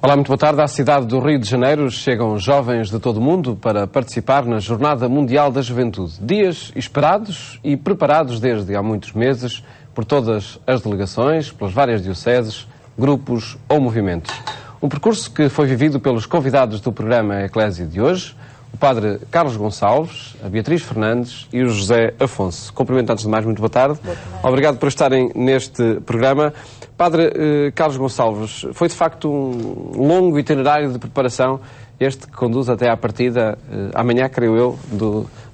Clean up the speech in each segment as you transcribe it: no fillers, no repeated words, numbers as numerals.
Olá, muito boa tarde. À cidade do Rio de Janeiro chegam jovens de todo o mundo para participar na Jornada Mundial da Juventude. Dias esperados e preparados desde há muitos meses por todas as delegações, pelas várias dioceses, grupos ou movimentos. Um percurso que foi vivido pelos convidados do programa Eclésia de hoje, o padre Carlos Gonçalves, a Beatriz Fernandes e o José Afonso. Cumprimento antes de mais, muito boa tarde. Boa tarde. Obrigado por estarem neste programa. Padre Carlos Gonçalves, foi de facto um longo itinerário de preparação, este que conduz até à partida, amanhã, creio eu,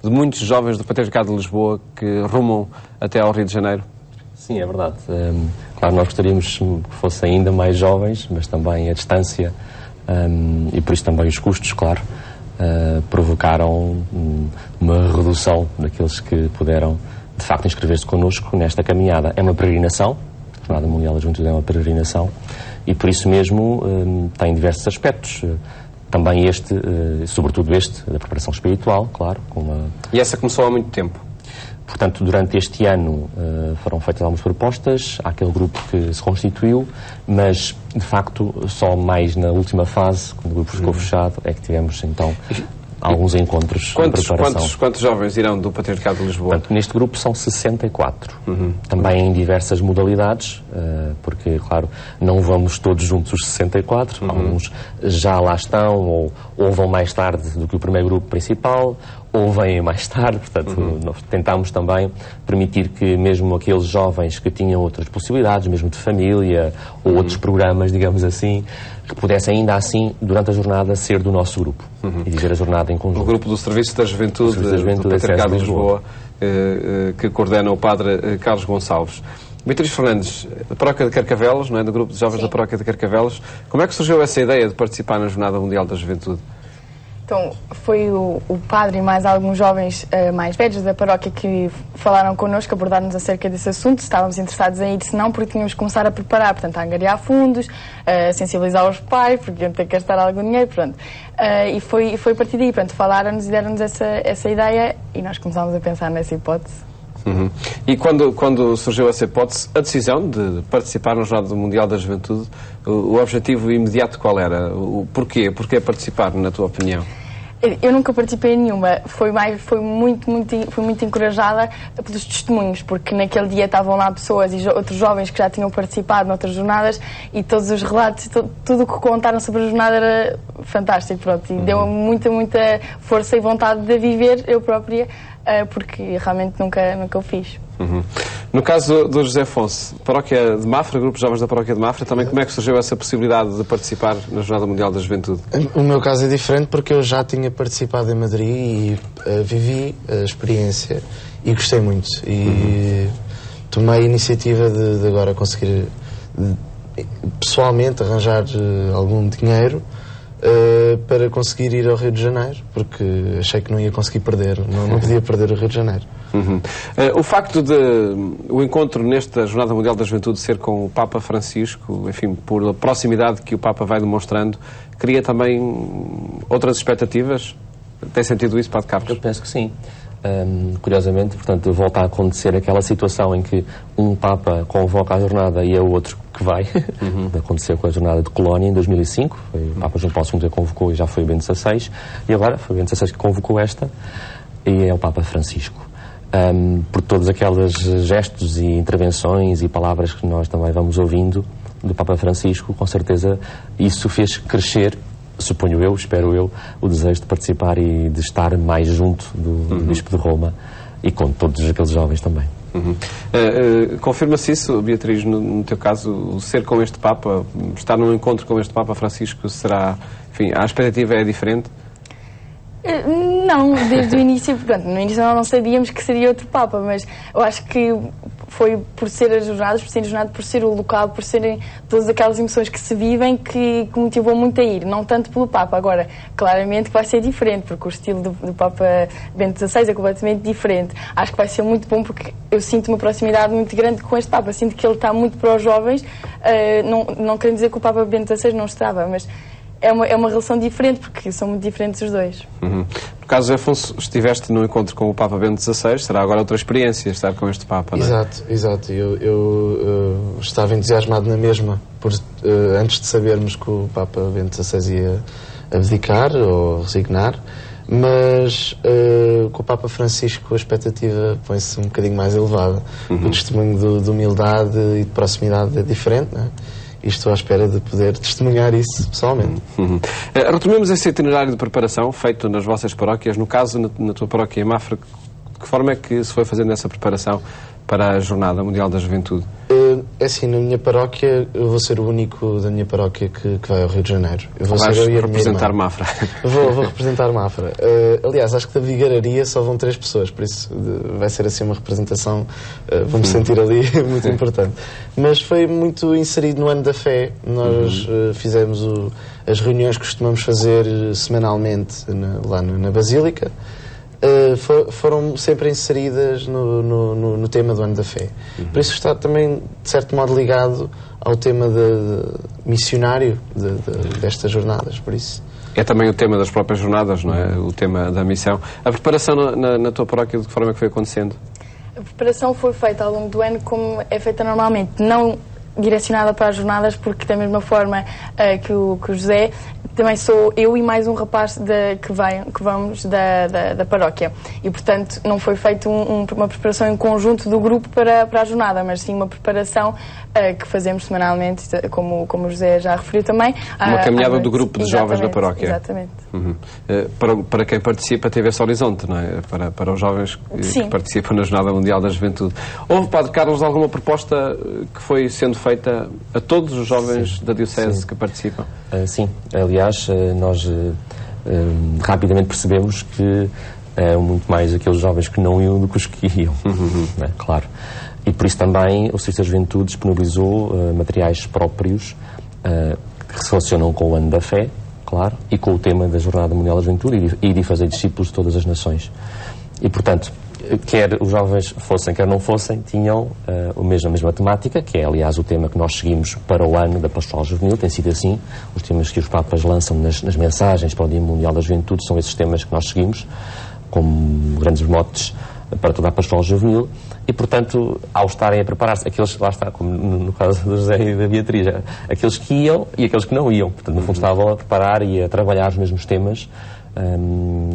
de muitos jovens do Patriarcado de Lisboa que rumam até ao Rio de Janeiro. Sim, é verdade. Claro, nós gostaríamos que fossem ainda mais jovens, mas também a distância e por isso também os custos, claro, provocaram uma redução daqueles que puderam, de facto, inscrever-se connosco nesta caminhada. É uma peregrinação, a Jornada Mundial da Juventude é uma peregrinação, e por isso mesmo tem diversos aspectos. Também este, sobretudo este, da preparação espiritual, claro. E essa começou há muito tempo? Portanto, durante este ano foram feitas algumas propostas, há aquele grupo que se constituiu, mas, de facto, só mais na última fase, quando o grupo ficou fechado, é que tivemos, então, alguns encontros de preparação. Quantos jovens irão do Patriarcado de Lisboa? Portanto, neste grupo são 64. Também em diversas modalidades, porque, claro, não vamos todos juntos os 64. Alguns já lá estão ou vão mais tarde do que o primeiro grupo principal, ou vêm mais tarde. Portanto, nós tentámos também permitir que mesmo aqueles jovens que tinham outras possibilidades, mesmo de família, ou outros programas, digamos assim, que pudessem ainda assim, durante a jornada, ser do nosso grupo e viver a jornada em conjunto. O grupo do Serviço da Juventude do Patriarcado de Lisboa, que coordena o padre Carlos Gonçalves. Beatriz Fernandes, da Paróquia de Carcavelos, não é? Do grupo de jovens da Paróquia de Carcavelos, como é que surgiu essa ideia de participar na Jornada Mundial da Juventude? Então, foi o padre e mais alguns jovens mais velhos da paróquia que falaram connosco, abordaram-nos acerca desse assunto, se estávamos interessados em ir, se não, porque tínhamos que começar a preparar, portanto, a angariar fundos, a sensibilizar os pais, porque iam ter que gastar algum dinheiro, pronto. E foi a partir daí, pronto, falaram-nos e deram-nos essa ideia e nós começámos a pensar nessa hipótese. E quando surgiu essa hipótese, a decisão de participar na Jornada Mundial da Juventude, o objetivo imediato qual era? O porquê? Porquê participar, na tua opinião? Eu nunca participei em nenhuma, fui muito encorajada pelos testemunhos, porque naquele dia estavam lá pessoas e outros jovens que já tinham participado noutras jornadas e todos os relatos, tudo o que contaram sobre a jornada era fantástico, pronto, e deu-me muita força e vontade de viver eu própria, porque realmente nunca o fiz. No caso do José Afonso, Paróquia de Mafra, Grupo de Jovens da Paróquia de Mafra, também como é que surgiu essa possibilidade de participar na Jornada Mundial da Juventude? O meu caso é diferente porque eu já tinha participado em Madrid e vivi a experiência e gostei muito. E tomei a iniciativa de agora conseguir pessoalmente arranjar algum dinheiro para conseguir ir ao Rio de Janeiro, porque achei que não ia conseguir perder, não podia perder o Rio de Janeiro. O facto de o encontro nesta Jornada Mundial da Juventude ser com o Papa Francisco, enfim, por a proximidade que o Papa vai demonstrando, cria também outras expectativas? Tem sentido isso, Padre Carlos? Eu penso que sim. Curiosamente, portanto, volta a acontecer aquela situação em que um Papa convoca a jornada e é o outro que vai. Aconteceu com a jornada de Colónia em 2005, foi o Papa João Paulo II que convocou e já foi o Bento XVI, e agora foi o Bento XVI que convocou esta e é o Papa Francisco. Por todos aqueles gestos e intervenções e palavras que nós também vamos ouvindo do Papa Francisco, com certeza isso fez crescer, suponho eu, espero eu, o desejo de participar e de estar mais junto do Bispo de Roma e com todos aqueles jovens também. Confirma-se isso, Beatriz, no teu caso, o ser com este Papa, estar num encontro com este Papa Francisco será, enfim, a expectativa é diferente? Não, desde o início, portanto, no início nós não sabíamos que seria outro Papa, mas eu acho que foi por ser as jornadas, por ser o local, por serem todas aquelas emoções que se vivem que motivou muito a ir, não tanto pelo Papa. Agora, claramente que vai ser diferente, porque o estilo do Papa Bento XVI é completamente diferente. Acho que vai ser muito bom porque eu sinto uma proximidade muito grande com este Papa, sinto que ele está muito para os jovens, não quero dizer que o Papa Bento XVI não estava, mas é uma relação diferente, porque são muito diferentes os dois. No caso, Afonso, estiveste no encontro com o Papa Bento XVI, será agora outra experiência estar com este Papa, não é? Exato. Eu estava entusiasmado na mesma, antes de sabermos que o Papa Bento XVI ia abdicar ou resignar, mas com o Papa Francisco a expectativa põe-se um bocadinho mais elevada. O testemunho de humildade e de proximidade é diferente, não é? E estou à espera de poder testemunhar isso pessoalmente. Retomemos esse itinerário de preparação feito nas vossas paróquias. No caso, na tua paróquia em Mafra, de que forma é que se foi fazendo essa preparação para a Jornada Mundial da Juventude? É assim, na minha paróquia, eu vou ser o único da minha paróquia que vai ao Rio de Janeiro. Eu vou ser eu e a representar Mafra. Vou representar Mafra. Aliás, acho que da Vigararia só vão 3 pessoas, por isso vai ser assim uma representação, vou-me sentir ali muito importante. Mas foi muito inserido no Ano da Fé. Nós fizemos as reuniões que costumamos fazer semanalmente lá na Basílica. Foram sempre inseridas no tema do Ano da Fé. Por isso está também, de certo modo, ligado ao tema missionário destas jornadas. Por isso. É também o tema das próprias jornadas, não é? O tema da missão. A preparação na tua paróquia, de que forma é que foi acontecendo? A preparação foi feita ao longo do ano como é feita normalmente, não direcionada para as jornadas, porque da mesma forma que o José, também sou eu e mais um rapaz que vamos da paróquia. E, portanto, não foi feita uma preparação em conjunto do grupo para a jornada, mas sim uma preparação que fazemos semanalmente, como o José já referiu também. Uma caminhada do grupo de jovens da paróquia. Exatamente. Para quem participa, teve esse horizonte, não é? Para os jovens que participam na Jornada Mundial da Juventude. Houve, Padre Carlos, alguma proposta que foi sendo feita a todos os jovens da Diocese que participam? Sim. Aliás, nós rapidamente percebemos que muito mais aqueles jovens que não iam do que os que iam. Né? Claro. E por isso também o Serviço da Juventude disponibilizou materiais próprios que se relacionam com o Ano da Fé, claro, e com o tema da Jornada Mundial da Juventude e de fazer discípulos de todas as nações. E, portanto, quer os jovens fossem, quer não fossem, tinham a mesma temática, que é, aliás, o tema que nós seguimos para o ano da Pastoral Juvenil. Tem sido assim. Os temas que os Papas lançam nas mensagens para o Dia Mundial da Juventude são esses temas que nós seguimos, como grandes motes para toda a Pastoral Juvenil. E, portanto, ao estarem a preparar-se, aqueles, lá está, como no caso do José e da Beatriz, aqueles que iam e aqueles que não iam. Portanto, no fundo, estavam a preparar e a trabalhar os mesmos temas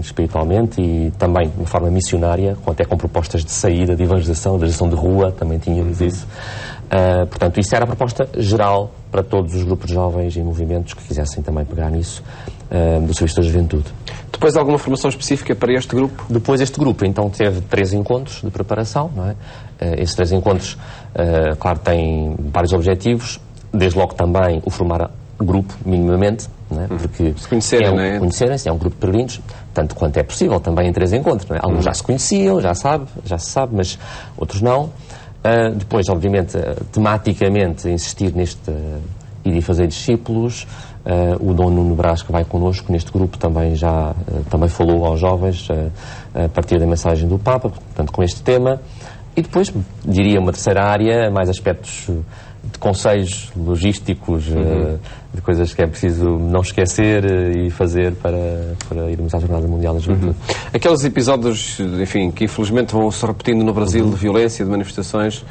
espiritualmente e também de uma forma missionária, até com propostas de saída, de evangelização de rua, também tínhamos isso. Portanto, isso era a proposta geral para todos os grupos de jovens e movimentos que quisessem também pegar nisso, do Serviço da Juventude. Depois, alguma formação específica para este grupo? Depois, este grupo, então, teve 3 encontros de preparação, não é? Esses 3 encontros, claro, têm vários objetivos, desde logo também o formar grupo, minimamente, não é? Porque se conhecerem, não é? Conhecerem-se, é um grupo de peregrinos, tanto quanto é possível, também em 3 encontros, não é? Alguns já se conheciam, já se sabe, mas outros não. Depois, obviamente, tematicamente, insistir neste ir e fazer discípulos. O Dom Nuno Brás, que vai connosco neste grupo, também falou aos jovens a partir da mensagem do Papa, portanto, com este tema. E depois, diria, uma terceira área, mais aspectos de conselhos logísticos, de coisas que é preciso não esquecer e fazer para irmos à Jornada Mundial da Juventude. Aqueles episódios, enfim, que infelizmente vão se repetindo no Brasil, de violência, de manifestações,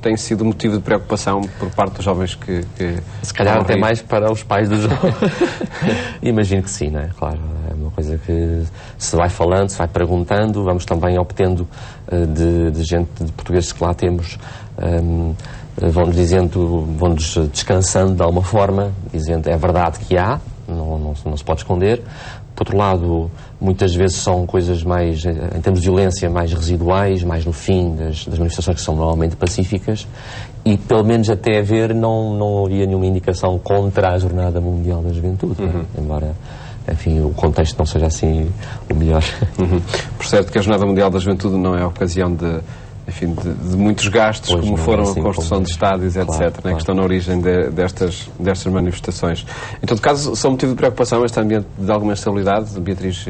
têm sido motivo de preocupação por parte dos jovens que se calhar até mais para os pais dos jovens. Imagino que sim, não é? Claro, é uma coisa que se vai falando, se vai perguntando, vamos também obtendo de gente, de portugueses que lá temos, vão-nos dizendo, vão-nos descansando de alguma forma, dizendo é verdade que há, não se pode esconder. Por outro lado, muitas vezes são coisas mais, em termos de violência, mais residuais, mais no fim das manifestações que são normalmente pacíficas, e pelo menos até haver não haveria nenhuma indicação contra a Jornada Mundial da Juventude, né? Embora, enfim, o contexto não seja assim o melhor. Por certo que a Jornada Mundial da Juventude não é a ocasião de muitos gastos, pois, como foram assim, a construção de estádios, etc., claro, né, que estão na origem destas manifestações. Em todo caso, são motivo de preocupação este ambiente de alguma instabilidade. Beatriz,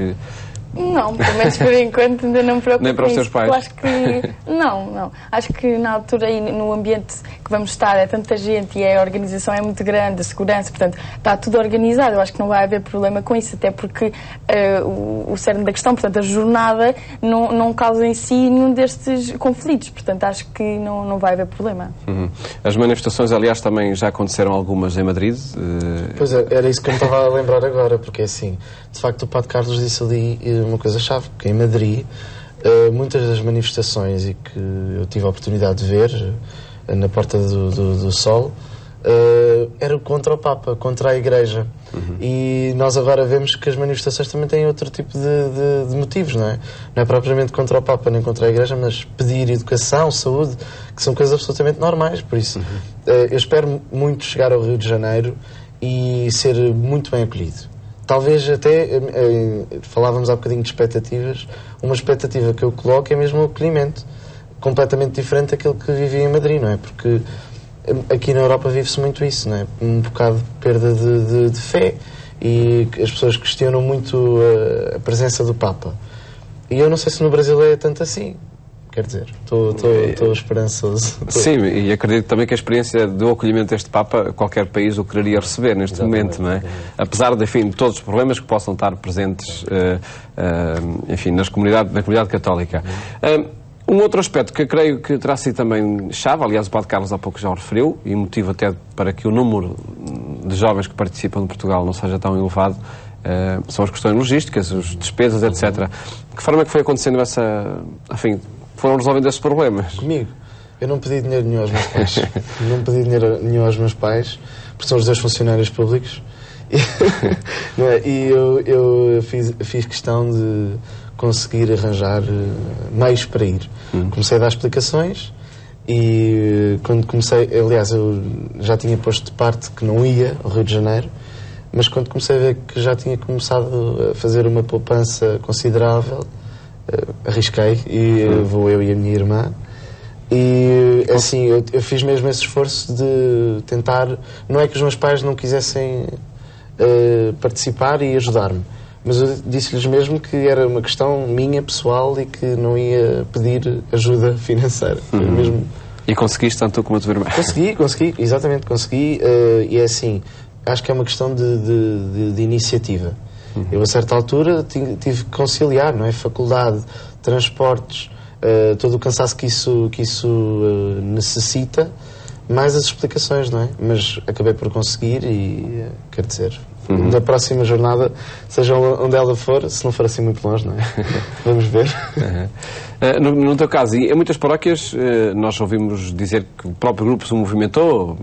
Não, pelo menos por enquanto ainda não me preocupo. Nem para os teus pais? Acho que não. Acho que na altura e no ambiente que vamos estar é tanta gente e a organização é muito grande, a segurança, portanto está tudo organizado. Eu acho que não vai haver problema com isso, até porque o cerne da questão, portanto a jornada não causa em si nenhum destes conflitos, portanto acho que não vai haver problema. As manifestações, aliás, também já aconteceram algumas em Madrid. Pois é, era isso que eu me estava a lembrar agora, porque assim, de facto o Padre Carlos disse ali uma coisa-chave, que em Madrid muitas das manifestações e que eu tive a oportunidade de ver na Porta do Sol era contra o Papa, contra a Igreja. E nós agora vemos que as manifestações também têm outro tipo de motivos, não é? Não é propriamente contra o Papa nem contra a Igreja, mas pedir educação, saúde, que são coisas absolutamente normais. Por isso, eu espero muito chegar ao Rio de Janeiro e ser muito bem acolhido. Talvez até, falávamos há bocadinho de expectativas, uma expectativa que eu coloco é mesmo o acolhimento, completamente diferente daquilo que vivi em Madrid, não é? Porque aqui na Europa vive-se muito isso, não é? Um bocado de perda de fé, e as pessoas questionam muito a presença do Papa. E eu não sei se no Brasil é tanto assim. Quer dizer, estou esperançoso. Sim, e acredito também que a experiência do acolhimento deste Papa, qualquer país o quereria receber neste momento, não é? Apesar de, enfim, de todos os problemas que possam estar presentes, enfim, na comunidade católica. Um outro aspecto que eu creio que terá sido também chave, aliás o Padre Carlos há pouco já o referiu, e motivo até para que o número de jovens que participam de Portugal não seja tão elevado, são as questões logísticas, as despesas, etc. De que forma é que foi acontecendo enfim, foram resolvendo esses problemas? Comigo? Eu não pedi dinheiro nenhum aos meus pais. Não pedi dinheiro nenhum aos meus pais, porque são os dois funcionários públicos. Não é? E eu fiz questão de conseguir arranjar meios para ir. Comecei a dar explicações e quando comecei, aliás, eu já tinha posto de parte que não ia ao Rio de Janeiro, mas quando comecei a ver que já tinha começado a fazer uma poupança considerável, arrisquei e vou eu e a minha irmã. E assim, eu fiz mesmo esse esforço de tentar. Não é que os meus pais não quisessem participar e ajudar-me, mas eu disse-lhes mesmo que era uma questão minha, pessoal, e que não ia pedir ajuda financeira. Mesmo... E conseguiste, tanto tu como a tua irmã? Consegui, exatamente, consegui. E é assim, acho que é uma questão de iniciativa. Eu, a certa altura, tive que conciliar, não é? Faculdade, transportes, todo o cansaço que isso necessita, mais as explicações, não é? Mas acabei por conseguir e, quer dizer, na próxima jornada, seja onde ela for, se não for assim muito longe, não é? Vamos ver. No teu caso, e em muitas paróquias, nós ouvimos dizer que o próprio grupo se movimentou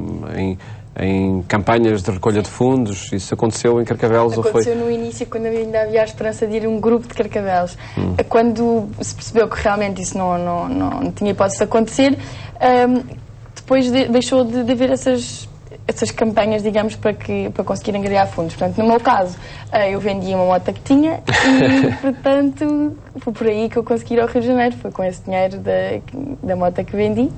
em campanhas de recolha de fundos. Isso aconteceu em Carcavelos? Aconteceu no início, quando ainda havia a esperança de ir um grupo de Carcavelos. Quando se percebeu que realmente isso não tinha hipótese de acontecer, depois deixou de haver essas campanhas, digamos, para conseguir angariar fundos. Portanto, no meu caso, eu vendia uma moto que tinha e, portanto, foi por aí que eu consegui ir ao Rio de Janeiro. Foi com esse dinheiro da moto que vendi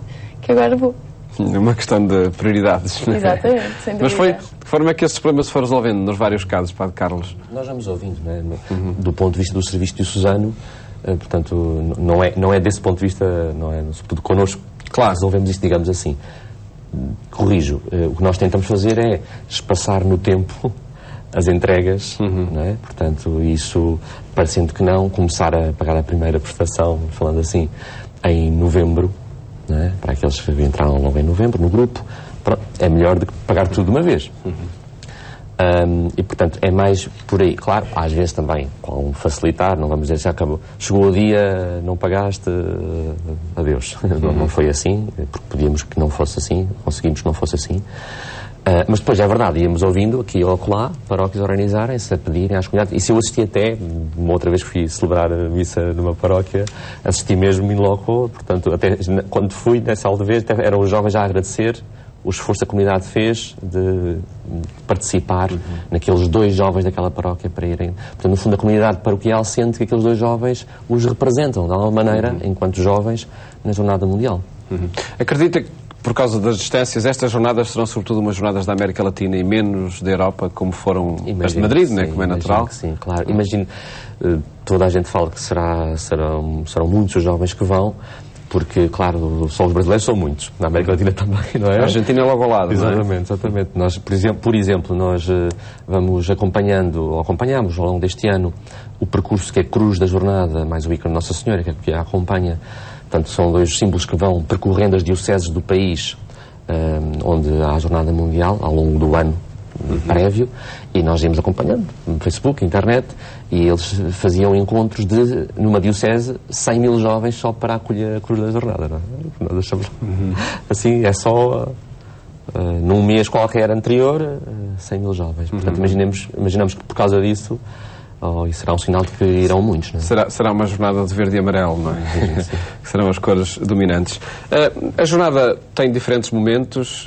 que agora vou. Uma questão de prioridades. Exatamente, sem dúvida. Mas de forma que esses problemas se foram resolvendo nos vários casos, Padre Carlos? Nós vamos ouvindo, não é? Do ponto de vista do Serviço Diocesano, portanto, não é desse ponto de vista, não é, sobretudo connosco, claro, resolvemos isto, digamos assim. Corrijo, o que nós tentamos fazer é espaçar no tempo as entregas, não é? Portanto, isso, parecendo que não, começar a pagar a primeira prestação, falando assim, em novembro, não é? Para aqueles que entraram logo em novembro no grupo, é melhor do que pagar tudo de uma vez. E, portanto, é mais por aí. Claro, às vezes também, com facilitar, não vamos dizer, já acabou. Chegou o dia, não pagaste, adeus. Não foi assim, porque podíamos que não fosse assim, conseguimos que não fosse assim. Mas depois, é verdade, íamos ouvindo aqui ou acolá, paróquias organizarem-se, a pedirem às comunidades. E se eu assisti até, uma outra vez que fui celebrar a missa numa paróquia, assisti mesmo in loco, portanto, até quando fui, nessa vez, eram os jovens já a agradecer o esforço que a comunidade fez de participar naqueles 2 jovens daquela paróquia para irem. Portanto, no fundo, a comunidade paroquial sente que aqueles 2 jovens os representam, de alguma maneira, enquanto jovens, na Jornada Mundial. Acredita que por causa das distâncias, estas jornadas serão sobretudo umas jornadas da América Latina e menos da Europa, como foram as de Madrid, né, como é natural? Sim, claro. Imagino, toda a gente fala que serão muitos os jovens que vão, porque, claro, só os brasileiros são muitos. Na América Latina também, não é? A Argentina é logo ao lado, exatamente, não é? Exatamente. Nós, por exemplo, nós vamos acompanhamos ao longo deste ano o percurso que é Cruz da Jornada, mais o ícone Nossa Senhora, que a acompanha. Portanto, são dois símbolos que vão percorrendo as dioceses do país onde há a Jornada Mundial, ao longo do ano prévio, e nós íamos acompanhando no Facebook, internet, e eles faziam encontros de, numa diocese, 100 mil jovens só para acolher a Cruz da Jornada, não é? Nós achamos, assim, é só num mês qualquer anterior, 100 mil jovens. Portanto, imaginamos que por causa disso, isso será um sinal de que irão muitos, não é? Será uma jornada de verde e amarelo, não é? Sim. Que serão as cores dominantes. A jornada tem diferentes momentos,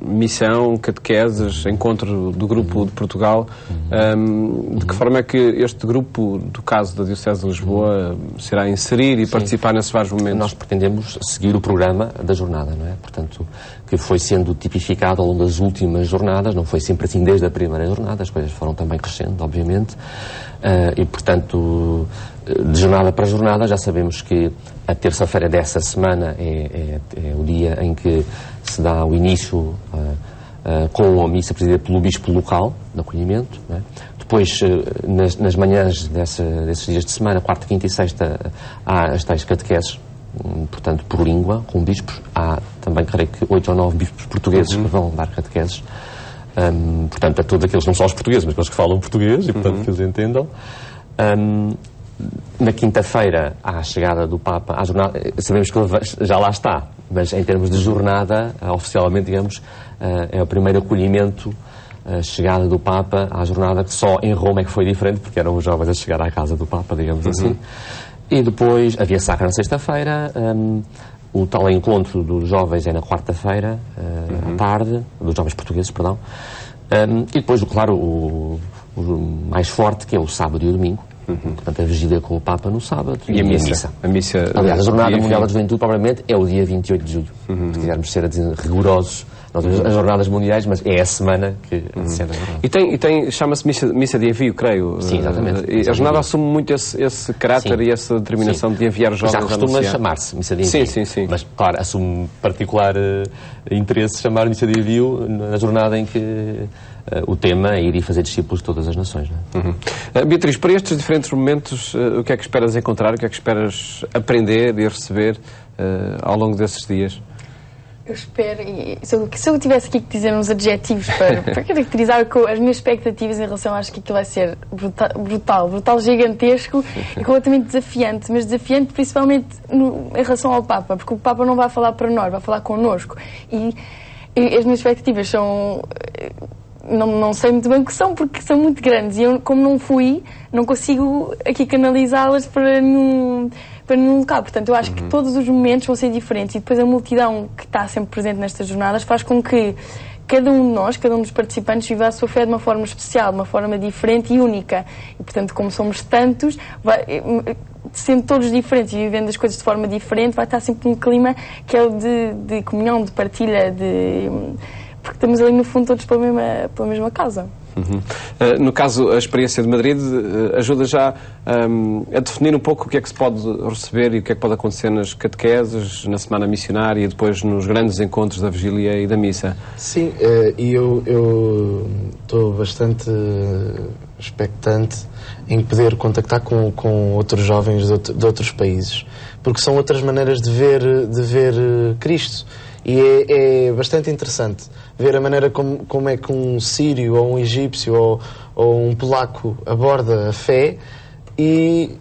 missão, catequeses, encontro do grupo de Portugal. De que forma é que este grupo, do caso da Diocese de Lisboa, se irá inserir e participar nesses vários momentos? Nós pretendemos seguir o programa da jornada, não é? Portanto, que foi sendo tipificado ao longo das últimas jornadas, não foi sempre assim desde a primeira jornada, as coisas foram também crescendo, obviamente. E, portanto, de jornada para jornada, já sabemos que a terça-feira dessa semana é o dia em que se dá o início com a missa presidida pelo bispo local de acolhimento, não é? Depois, nas manhãs desses dias de semana, quarta, quinta e sexta, há as tais catequeses, portanto, por língua, com bispos. Há também, creio que, 8 ou 9 bispos portugueses que vão dar catequeses. Portanto, a todos aqueles, não só os portugueses, mas aqueles que falam português e, portanto, que os entendam. Na quinta-feira, há a chegada do Papa à jornada. Sabemos que ele já lá está, mas em termos de jornada, oficialmente, digamos, é o primeiro acolhimento, a chegada do Papa à jornada, que só em Roma é que foi diferente, porque eram os jovens a chegar à casa do Papa, digamos assim. E depois, a Via Sacra na sexta-feira, o tal encontro dos jovens é na quarta-feira, à tarde, dos jovens portugueses, perdão. E depois, claro, o mais forte, que é o sábado e o domingo. Portanto, a vigília com o Papa no sábado e a missa. Aliás, a Jornada Mundial da Juventude, provavelmente, é o dia 28 de julho. Se quisermos ser rigorosos, nós temos as Jornadas Mundiais, mas é a semana que se é da jornada. E tem chama-se missa de envio, creio. Sim, exatamente. E a jornada assume muito esse caráter e essa determinação de enviar os jovens a anunciar. Já costuma chamar-se missa de envio. Sim. Mas, claro, assume particular interesse chamar missa de envio na jornada em que o tema é ir e fazer discípulos de todas as nações. Não é? Beatriz, para estes diferentes momentos, o que é que esperas encontrar, o que é que esperas aprender e receber ao longo desses dias? Eu espero, e se eu tivesse aqui que dizer uns adjetivos para caracterizar as minhas expectativas em relação, acho que aquilo vai ser brutal, gigantesco e completamente desafiante, mas desafiante principalmente em relação ao Papa, porque o Papa não vai falar para nós, vai falar connosco. E as minhas expectativas são... Não sei muito bem o que são, porque são muito grandes e eu, como não fui, não consigo aqui canalizá-las para nenhum local. Portanto, eu acho que todos os momentos vão ser diferentes e depois a multidão que está sempre presente nestas jornadas faz com que cada um de nós, cada um dos participantes, viva a sua fé de uma forma especial, de uma forma diferente e única. E, portanto, como somos tantos, sendo todos diferentes e vivendo as coisas de forma diferente, vai estar sempre um clima que é o de comunhão, de partilha, porque estamos ali no fundo todos pela mesma causa. No caso, a experiência de Madrid ajuda já a definir um pouco o que é que se pode receber e o que é que pode acontecer nas catequeses, na semana missionária e depois nos grandes encontros da vigília e da missa. Sim, e eu estou bastante expectante em poder contactar com outros jovens de outros países, porque são outras maneiras de ver Cristo. E é bastante interessante ver a maneira como é que um sírio ou um egípcio ou um polaco aborda a fé e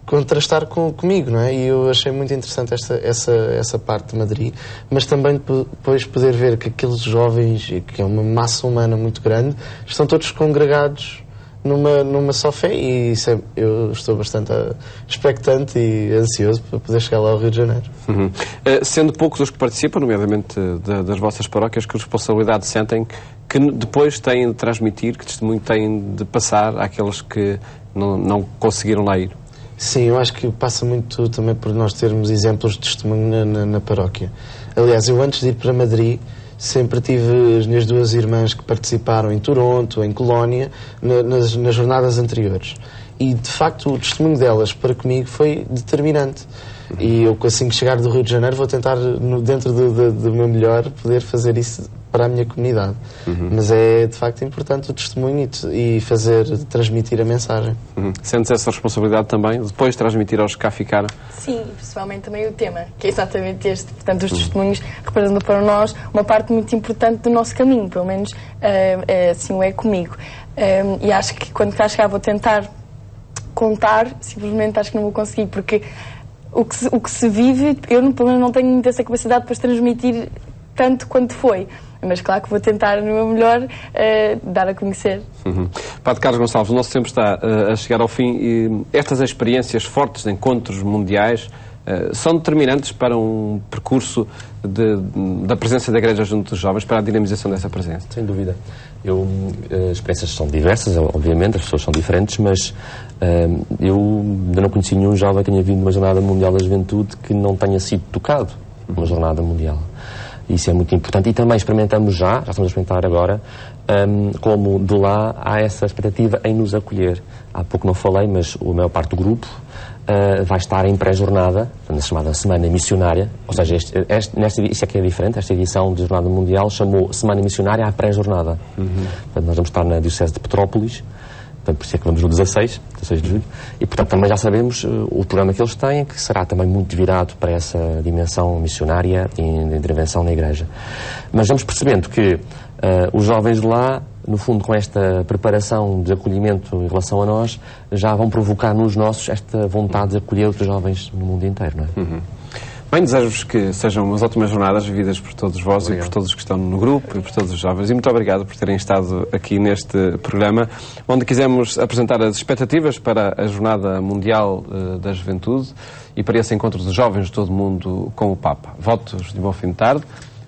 contrastar comigo, não é? E eu achei muito interessante essa parte de Madrid, mas também depois poder ver que aqueles jovens, que é uma massa humana muito grande, estão todos congregados numa só fé e isso eu estou bastante expectante e ansioso para poder chegar lá ao Rio de Janeiro. Sendo poucos os que participam, nomeadamente das vossas paróquias, que responsabilidade sentem que depois têm de transmitir, que testemunho têm de passar àqueles que não conseguiram lá ir? Sim, eu acho que passa muito também por nós termos exemplos de testemunho na paróquia. Aliás, eu antes de ir para Madrid sempre tive as minhas duas irmãs que participaram em Toronto, em Colónia, nas jornadas anteriores. E, de facto, o testemunho delas para comigo foi determinante. E eu, assim que chegar do Rio de Janeiro, vou tentar, dentro do meu melhor, poder fazer isso para a minha comunidade. Mas é, de facto, importante o testemunho e transmitir a mensagem. Sentes essa responsabilidade também, depois transmitir aos que cá ficaram? Sim, e principalmente também o tema, que é exatamente este. Portanto, os testemunhos representam para nós uma parte muito importante do nosso caminho, pelo menos assim o é comigo. E acho que quando cá chegar vou tentar contar, simplesmente acho que não vou conseguir, porque o que se vive, eu pelo menos não tenho muita essa capacidade para transmitir tanto quanto foi. Mas claro que vou tentar, no meu melhor, dar a conhecer. Padre Carlos Gonçalves, o nosso tempo está a chegar ao fim e estas experiências fortes de encontros mundiais são determinantes para um percurso da presença da Igreja junto dos jovens, para a dinamização dessa presença. Sem dúvida. As experiências são diversas, obviamente, as pessoas são diferentes, mas eu ainda não conheci nenhum jovem que tenha vindo de uma Jornada Mundial da Juventude que não tenha sido tocado numa Jornada Mundial. Isso é muito importante. E também experimentamos já estamos a experimentar agora, como de lá há essa expectativa em nos acolher. Há pouco não falei, mas a maior parte do grupo vai estar em pré-jornada, na chamada Semana Missionária, ou seja, isso é que é diferente, esta edição de Jornada Mundial chamou Semana Missionária à pré-jornada. Portanto, nós vamos estar na Diocese de Petrópolis, portanto, por isso é que vamos no 16 de julho, e portanto também já sabemos o programa que eles têm, que será também muito virado para essa dimensão missionária e de intervenção na Igreja. Mas vamos percebendo que os jovens de lá, no fundo, com esta preparação de acolhimento em relação a nós, já vão provocar nos nossos esta vontade de acolher outros jovens no mundo inteiro, não é? Bem, desejo-vos que sejam umas ótimas jornadas vividas por todos vós. Obrigado. E por todos os que estão no grupo e por todos os jovens. E muito obrigado por terem estado aqui neste programa, onde quisemos apresentar as expectativas para a Jornada Mundial da Juventude e para esse encontro dos jovens de todo o mundo com o Papa. Votos de bom fim de tarde,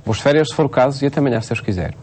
boas férias, se for o caso, e até amanhã, se Deus quiser.